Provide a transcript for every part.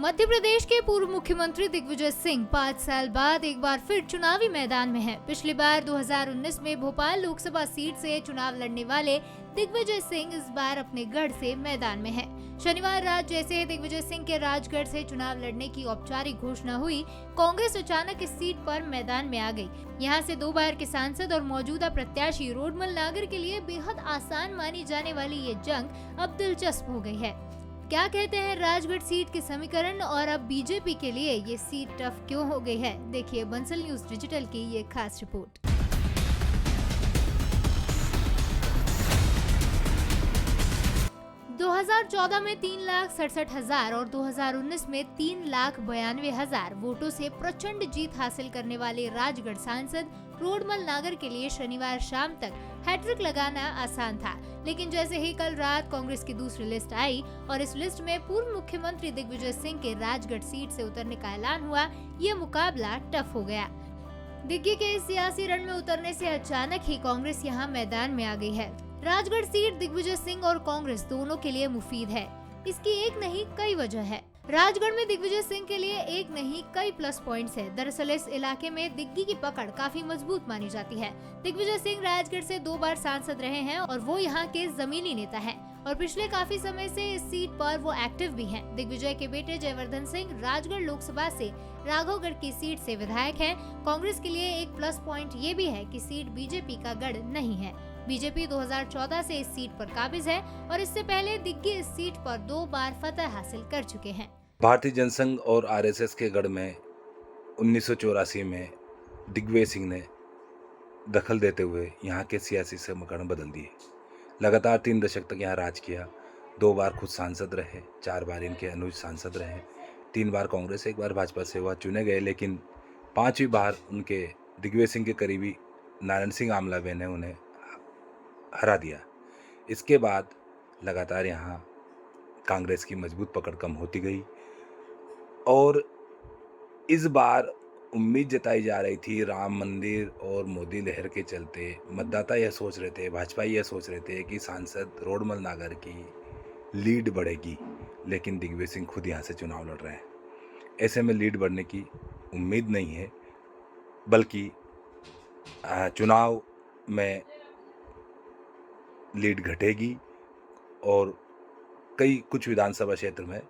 मध्य प्रदेश के पूर्व मुख्यमंत्री दिग्विजय सिंह 5 साल बाद एक बार फिर चुनावी मैदान में हैं। पिछली बार 2019 में भोपाल लोकसभा सीट से चुनाव लड़ने वाले दिग्विजय सिंह इस बार अपने गढ़ से मैदान में हैं। शनिवार रात जैसे दिग्विजय सिंह के राजगढ़ से चुनाव लड़ने की औपचारिक घोषणा हुई, कांग्रेस अचानक इस सीट पर मैदान में आ गई। यहां से 2 बार के सांसद और मौजूदा प्रत्याशी रोडमल नागर के लिए बेहद आसान मानी जाने वाली ये जंग अब दिलचस्प हो गई है। क्या कहते हैं राजगढ़ सीट के समीकरण और अब बीजेपी के लिए ये सीट टफ क्यों हो गई है? देखिए बंसल न्यूज डिजिटल की ये खास रिपोर्ट। दो 2014 में 3,67,000 और 2019 में 3,92,000 वोटों से प्रचंड जीत हासिल करने वाले राजगढ़ सांसद रोडमल नागर के लिए शनिवार शाम तक हैट्रिक लगाना आसान था, लेकिन जैसे ही कल रात कांग्रेस की दूसरी लिस्ट आई और इस लिस्ट में पूर्व मुख्यमंत्री दिग्विजय सिंह के राजगढ़ सीट से उतरने का ऐलान हुआ, ये मुकाबला टफ हो गया। दिग्गी के इस सियासी रण में उतरने से अचानक ही कांग्रेस यहाँ मैदान में आ गई है। राजगढ़ सीट दिग्विजय सिंह और कांग्रेस दोनों के लिए मुफीद है। इसकी एक नहीं कई वजह है। राजगढ़ में दिग्विजय सिंह के लिए एक नहीं कई प्लस पॉइंट्स है। दरअसल इस इलाके में दिग्गी की पकड़ काफी मजबूत मानी जाती है। दिग्विजय सिंह राजगढ़ से 2 बार सांसद रहे हैं और वो यहाँ के जमीनी नेता हैं और पिछले काफी समय से इस सीट पर वो एक्टिव भी हैं। दिग्विजय के बेटे जयवर्धन सिंह राजगढ़ लोकसभा से राघवगढ़ की सीट से विधायक हैं। कांग्रेस के लिए एक प्लस पॉइंट ये भी है कि सीट बीजेपी का गढ़ नहीं है। बीजेपी 2014 से इस सीट पर काबिज है और इससे पहले दिग्गी इस सीट पर 2 बार फतह हासिल कर चुके हैं। भारतीय जनसंघ और आरएसएस के गढ़ में 1984 में दिग्विजय सिंह ने दखल देते हुए यहाँ के सियासी समीकरण बदल दिए। लगातार 3 दशक तक यहाँ राज किया। 2 बार खुद सांसद रहे, 4 बार इनके अनुज सांसद रहे, 3 बार कांग्रेस, 1 बार भाजपा से वह चुने गए, लेकिन 5वीं बार उनके दिग्विजय सिंह के करीबी नारायण सिंह आमलावे ने उन्हें हरा दिया। इसके बाद लगातार यहाँ कांग्रेस की मजबूत पकड़ कम होती गई और इस बार उम्मीद जताई जा रही थी राम मंदिर और मोदी लहर के चलते मतदाता यह सोच रहे थे, भाजपा यह सोच रहे थे कि सांसद रोडमल नागर की लीड बढ़ेगी, लेकिन दिग्विजय सिंह खुद यहाँ से चुनाव लड़ रहे हैं। ऐसे में लीड बढ़ने की उम्मीद नहीं है, बल्कि चुनाव में लीड घटेगी और कुछ विधानसभा क्षेत्र में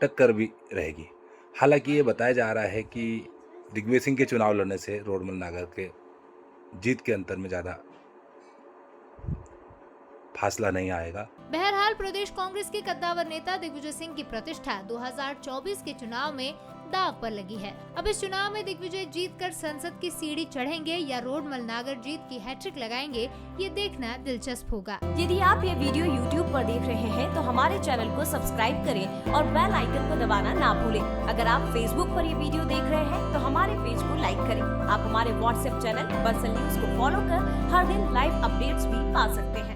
टक्कर भी रहेगी। हालांकि ये बताया जा रहा है कि दिग्विजय सिंह के चुनाव लड़ने से रोडमल नागर के जीत के अंतर में ज़्यादा फासला नहीं आएगा। बहरहाल प्रदेश कांग्रेस के कद्दावर नेता दिग्विजय सिंह की प्रतिष्ठा 2024 के चुनाव में दांव पर लगी है। अब इस चुनाव में दिग्विजय जीतकर संसद की सीढ़ी चढ़ेंगे या रोडमल नागर जीत की हैट्रिक लगाएंगे, ये देखना दिलचस्प होगा। यदि आप ये वीडियो YouTube पर देख रहे हैं तो हमारे चैनल को सब्सक्राइब करें और बेल आइकन को दबाना ना भूलें। अगर आप Facebook पर ये वीडियो देख रहे हैं तो हमारे पेज को लाइक करें। आप हमारे WhatsApp चैनल बंसल न्यूज को फॉलो कर हर दिन लाइव अपडेट्स भी पा सकते हैं।